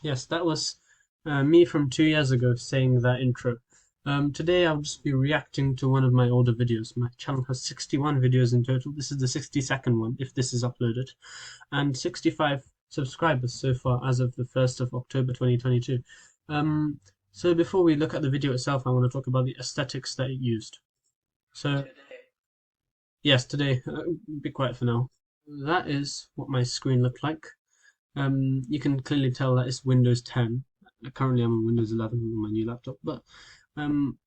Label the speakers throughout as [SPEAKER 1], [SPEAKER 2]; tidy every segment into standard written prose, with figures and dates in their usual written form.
[SPEAKER 1] Yes, that was me from 2 years ago saying that intro. Today I'll just be reacting to one of my older videos. My channel has 61 videos in total. This is the 62nd one, if this is uploaded, and 65 subscribers so far as of the 1st of October 2022. Um, so before we look at the video itself, I want to talk about the aesthetics that it used. So, yes, today, be quiet for now. That is what my screen looked like. You can clearly tell that it's Windows 10. Currently, I'm on Windows 11 on my new laptop, but um,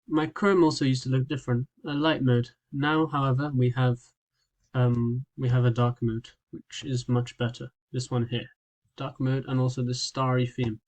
[SPEAKER 1] my Chrome also used to look different. A light mode. Now, however, we have a dark mode, which is much better. This one here, dark mode, and also this starry theme.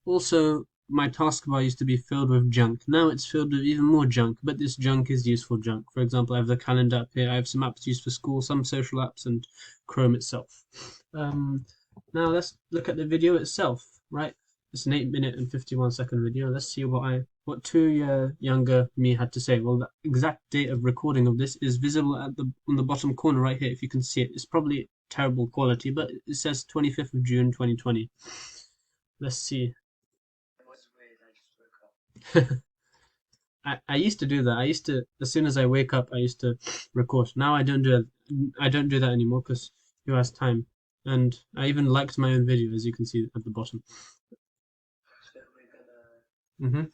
[SPEAKER 1] Also, my taskbar used to be filled with junk. Now it's filled with even more junk, but this junk is useful junk. For example, I have the calendar app here. I have some apps used for school, some social apps, and Chrome itself. Um, Now let's look at the video itself, right? It's an 8 minute and 51-second video. Let's see what 2 year younger me had to say. Well, the exact date of recording of this is visible at the on the bottom corner right here. If you can see it, it's probably terrible quality, but it says 25th of June 2020. Let's see. I used to do that. I used to, as soon as I wake up, I used to record. Now I don't do it. I don't do that anymore because who has time? And I even liked my own video, as you can see at the bottom. Hmm.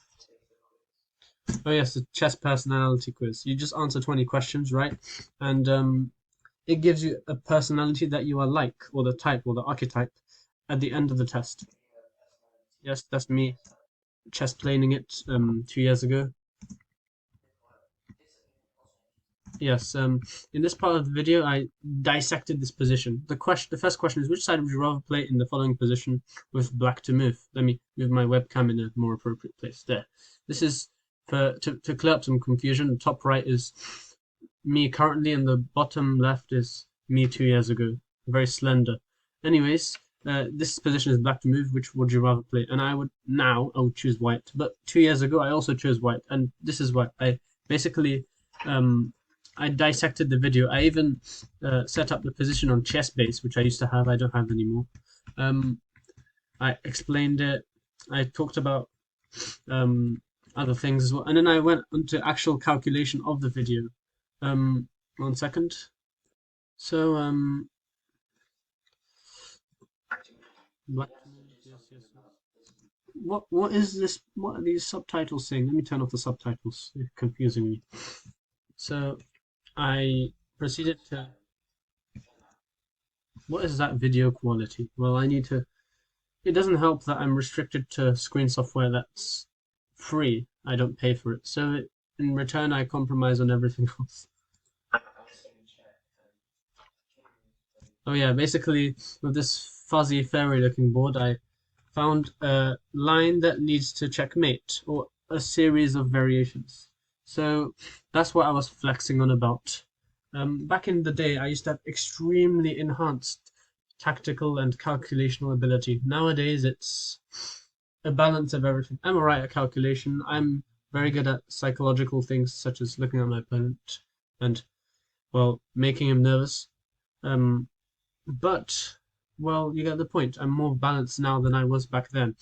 [SPEAKER 1] Oh yes, the chess personality quiz. You just answer 20 questions, right? And it gives you a personality that you are like, or the type, or the archetype, at the end of the test. Yes, that's me chess playing it 2 years ago. Yes, in this part of the video, I dissected this position. The first question is, which side would you rather play in the following position with black to move? Let me move my webcam in a more appropriate place. There. This is to clear up some confusion. The top right is me currently, and the bottom left is me 2 years ago. Very slender. Anyways, this position is black to move. Which would you rather play? And I would choose white. But 2 years ago, I also chose white, and this is why I basically. Um, I dissected the video. I even set up the position on Chessbase, which I used to have. I don't have anymore. Um, I explained it. I talked about um, other things as well, and then I went into actual calculation of the video. 1 second. So black. Yes, yes, yes. What is this? What are these subtitles saying? Let me turn off the subtitles. They're confusing me. So I proceeded to. What is that video quality? Well, I need to. It doesn't help that I'm restricted to screen software that's free. I don't pay for it. So in return, I compromise on everything else. Oh yeah, basically with this fuzzy fairy looking board, I found a line that leads to checkmate or a series of variations. So that's what I was flexing on about. Back in the day, I used to have extremely enhanced tactical and calculational ability. Nowadays, it's a balance of everything. I'm alright at calculation. I'm very good at psychological things such as looking at my opponent and, well, making him nervous. Um, but, well, you get the point. I'm more balanced now than I was back then.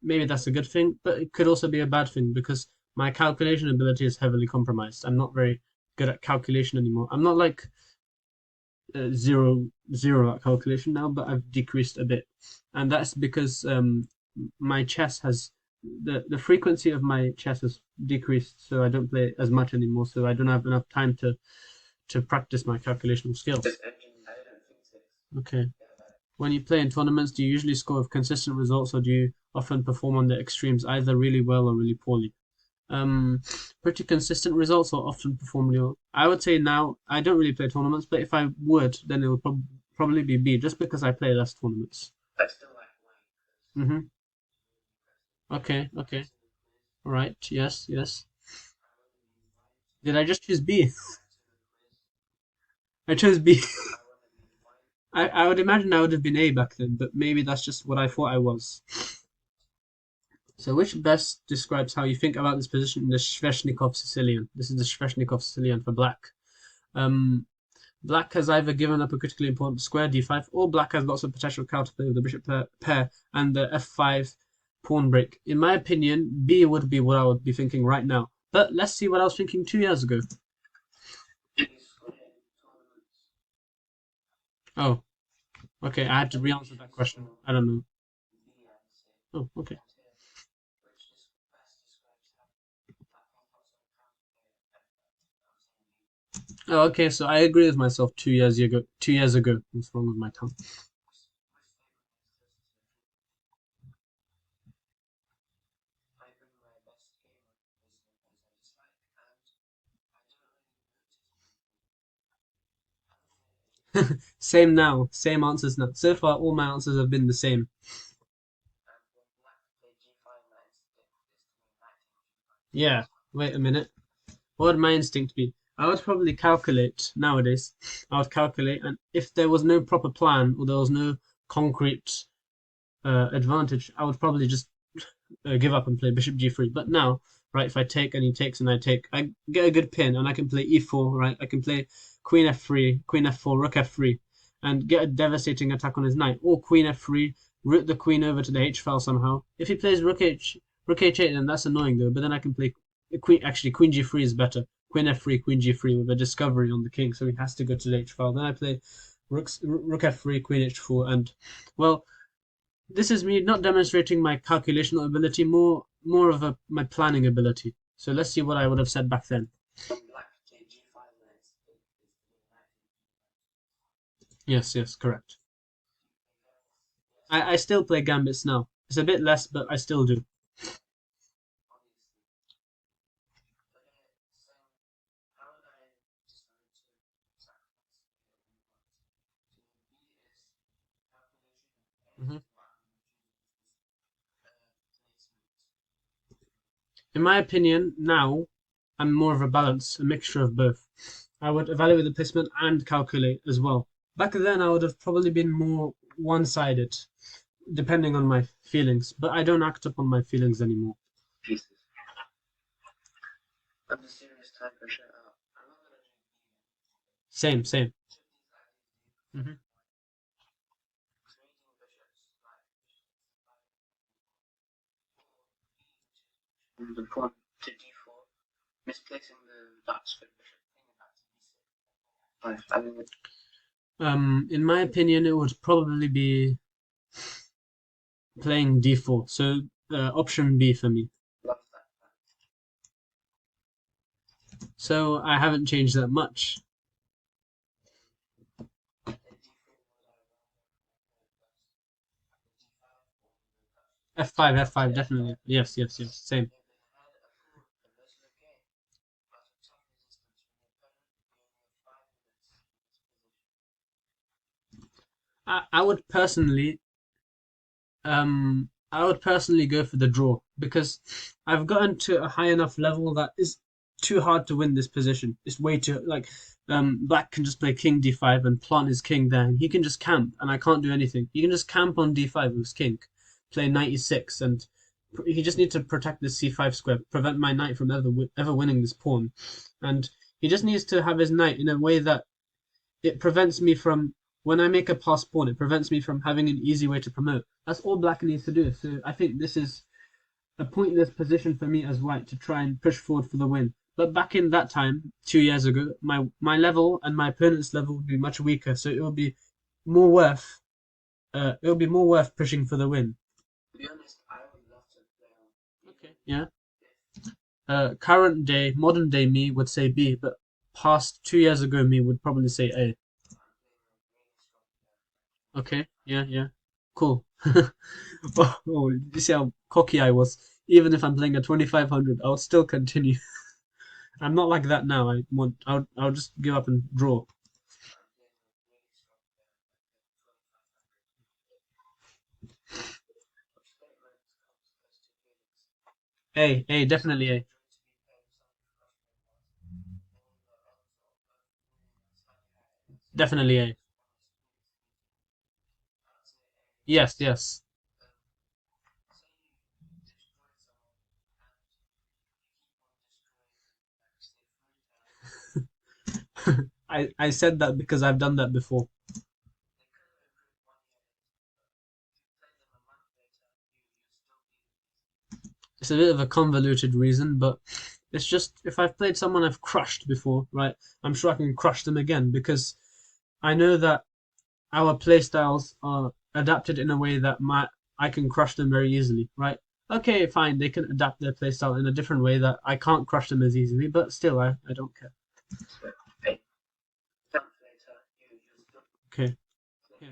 [SPEAKER 1] Maybe that's a good thing, but it could also be a bad thing because my calculation ability is heavily compromised. I'm not very good at calculation anymore. I'm not like zero at calculation now, but I've decreased a bit, and that's because my chess has the frequency of my chess has decreased, so I don't play as much anymore. So I don't have enough time to practice my calculational skills. Okay. When you play in tournaments, do you usually score with consistent results, or do you often perform on the extremes, either really well or really poorly? Um, Pretty consistent results, or often perform really well. I would say now I don't really play tournaments, but if I would, then it would probably be B, just because I play less tournaments. Mm-hmm. Okay, okay. All right. Yes, yes. Did I just choose B? I chose B. I would imagine I would have been A back then, but maybe that's just what I thought I was. So, which best describes how you think about this position in the Sveshnikov Sicilian? This is the Sveshnikov Sicilian for black. Um, Black has either given up a critically important square d5, or black has lots of potential counterplay with the bishop pair and the f5 pawn break. In my opinion, B would be what I would be thinking right now. But let's see what I was thinking 2 years ago. Oh, okay, I had to re-answer that question. I don't know. Oh, okay. Oh, okay, so I agree with myself 2 years ago. 2 years ago. What's wrong with my tongue? Same now. Same answers now. So far, all my answers have been the same. Yeah. Wait a minute. What would my instinct be? I would probably calculate nowadays. I would calculate, and if there was no proper plan or there was no concrete advantage, I would probably just give up and play bishop g3. But now, right, if I take and he takes and I take, I get a good pin and I can play e4, right? I can play queen f3, queen f4, rook f3, and get a devastating attack on his knight. Or queen f3, root the queen over to the h file somehow. If he plays rook h8, then that's annoying though. But then I can play queen. Actually, queen g3 is better. Queen f3, queen g3 with a discovery on the king, so he has to go to the h file. Then I play rook f3, queen h4, and well, this is me not demonstrating my calculational ability, more of my planning ability. So let's see what I would have said back then. Yes, yes, correct. I still play gambits now. It's a bit less, but I still do. Hmm. In my opinion, now I'm more of a balance, a mixture of both. I would evaluate the placement and calculate as well. Back then, I would have probably been more one-sided, depending on my feelings. But I don't act upon my feelings anymore. Same, same. Hmm. In my opinion, it would probably be playing d4. So option B for me. So I haven't changed that much. F5, F5, definitely. Yes, yes, yes. Same. I would personally, I would personally go for the draw because I've gotten to a high enough level that it's too hard to win this position. It's way too like black can just play king d5 and plant his king there, and he can just camp, and I can't do anything. He can just camp on d5 with his king, play knight e6, and he just needs to protect this c5 square, prevent my knight from ever winning this pawn, and he just needs to have his knight in a way that it prevents me from when I make a pass pawn, it prevents me from having an easy way to promote. That's all black needs to do. So I think this is a pointless position for me as white to try and push forward for the win. But back in that time, 2 years ago, my level and my opponent's level would be much weaker, so it would be more worth pushing for the win. Okay. Yeah. Current day, modern day me would say B, but past 2 years ago me would probably say A. Okay. Yeah. Yeah. Cool. Oh, you see how cocky I was. Even if I'm playing a 2500, I'll still continue. I'm not like that now. I'll just give up and draw. A, definitely A. Definitely A. Yes, yes. I said that because I've done that before. It's a bit of a convoluted reason, but it's just if I've played someone I've crushed before, right? I'm sure I can crush them again because I know that our playstyles are adapted in a way that I can crush them very easily, right? Okay, fine, they can adapt their playstyle in a different way that I can't crush them as easily, but still, I don't care. Okay. Yeah.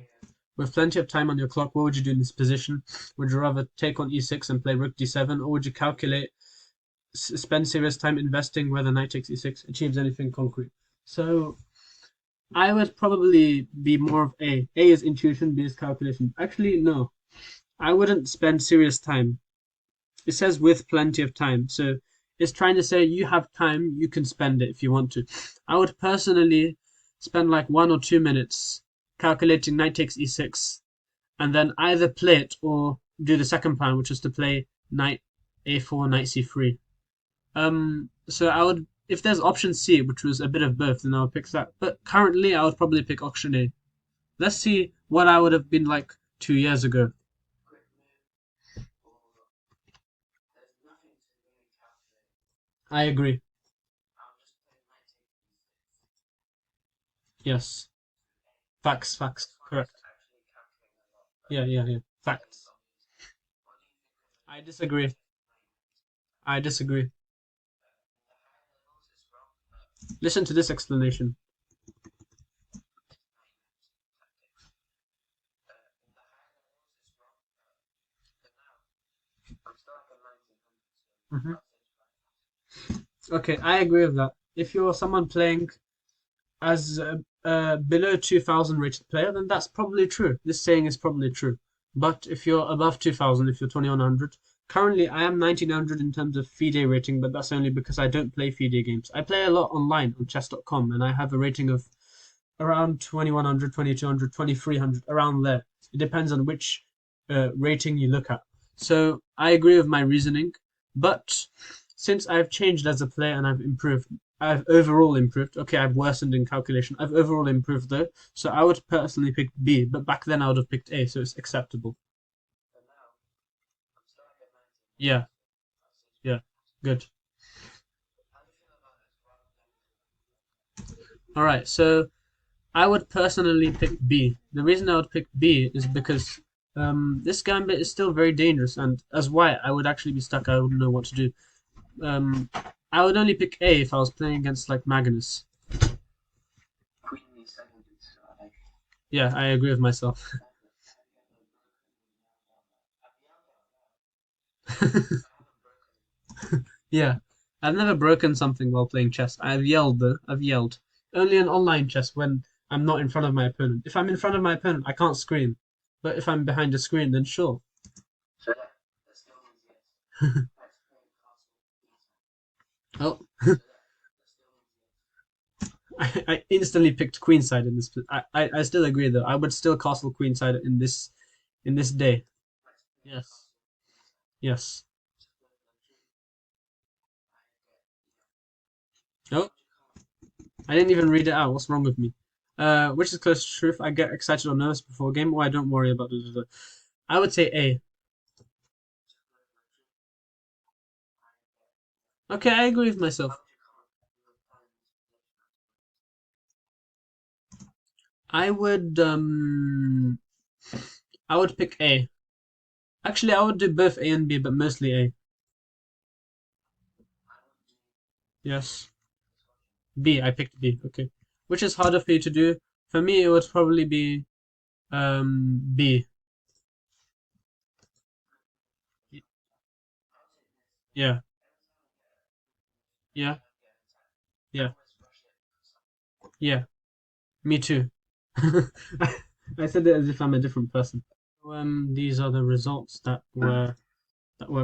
[SPEAKER 1] With plenty of time on your clock, what would you do in this position? Would you rather take on e6 and play rook d7, or would you calculate, spend serious time investing whether knight takes e6 achieves anything concrete? So I would probably be more of A. A is intuition, B is calculation. Actually, no. I wouldn't spend serious time. It says with plenty of time. So it's trying to say you have time, you can spend it if you want to. I would personally spend like 1 or 2 minutes calculating knight takes e6 and then either play it or do the second plan, which is to play knight a4, knight c3. So I would, if there's option C, which was a bit of both, then I would pick that. But currently, I would probably pick option A. Let's see what I would have been like 2 years ago. I agree. Yes. Facts, facts. Correct. Yeah, yeah, yeah. Facts. I disagree. I disagree. Listen to this explanation. Hmm. Okay, I agree with that. If you're someone playing as below 2000 rated player, then that's probably true. This saying is probably true. But if you're above 2000, if you're 2100, currently I am 1900 in terms of FIDE rating, but that's only because I don't play FIDE games. I play a lot online on chess.com, and I have a rating of around 2100, 2200, 2300, around there. It depends on which rating you look at. So I agree with my reasoning, but since I've changed as a player and I've improved, I've overall improved. Okay, I've worsened in calculation. I've overall improved though, so I would personally pick B, but back then I would have picked A, so it's acceptable. Yeah, yeah, good. All right, so I would personally pick B. The reason I would pick B is because this gambit is still very dangerous, and as white, I would actually be stuck. I wouldn't know what to do. Um, I would only pick A if I was playing against like Magnus. Yeah, I agree with myself. Yeah, I've never broken something while playing chess. I've yelled though. I've yelled. Only in online chess when I'm not in front of my opponent. If I'm in front of my opponent, I can't scream. But if I'm behind a screen, then sure. Oh, I instantly picked queenside in this. I still agree though. I would still castle queenside in this day. Yes. Yes. Oh, I didn't even read it out. What's wrong with me? Which is close to truth? I get excited or nervous before a game, or I don't worry about it. I would say A. Okay, I agree with myself. I would I would pick A. Actually, I would do both A and B, but mostly A. Yes. B. I picked B. Okay. Which is harder for you to do? For me, it would probably be B. Yeah. Yeah. Yeah. Yeah. Me too. I said it as if I'm a different person. These are the results that were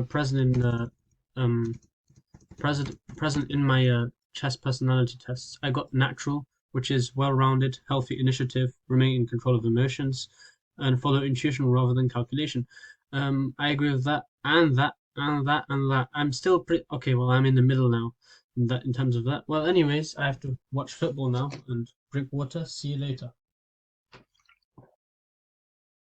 [SPEAKER 1] present in the um present in my chess personality tests. I got natural, which is well-rounded, healthy initiative, remain in control of emotions, and follow intuition rather than calculation. I agree with that, and that, and that, and that. I'm still pretty okay. Well, I'm in the middle now in terms of that. Well, anyways, I have to watch football now, and drink water. See you later.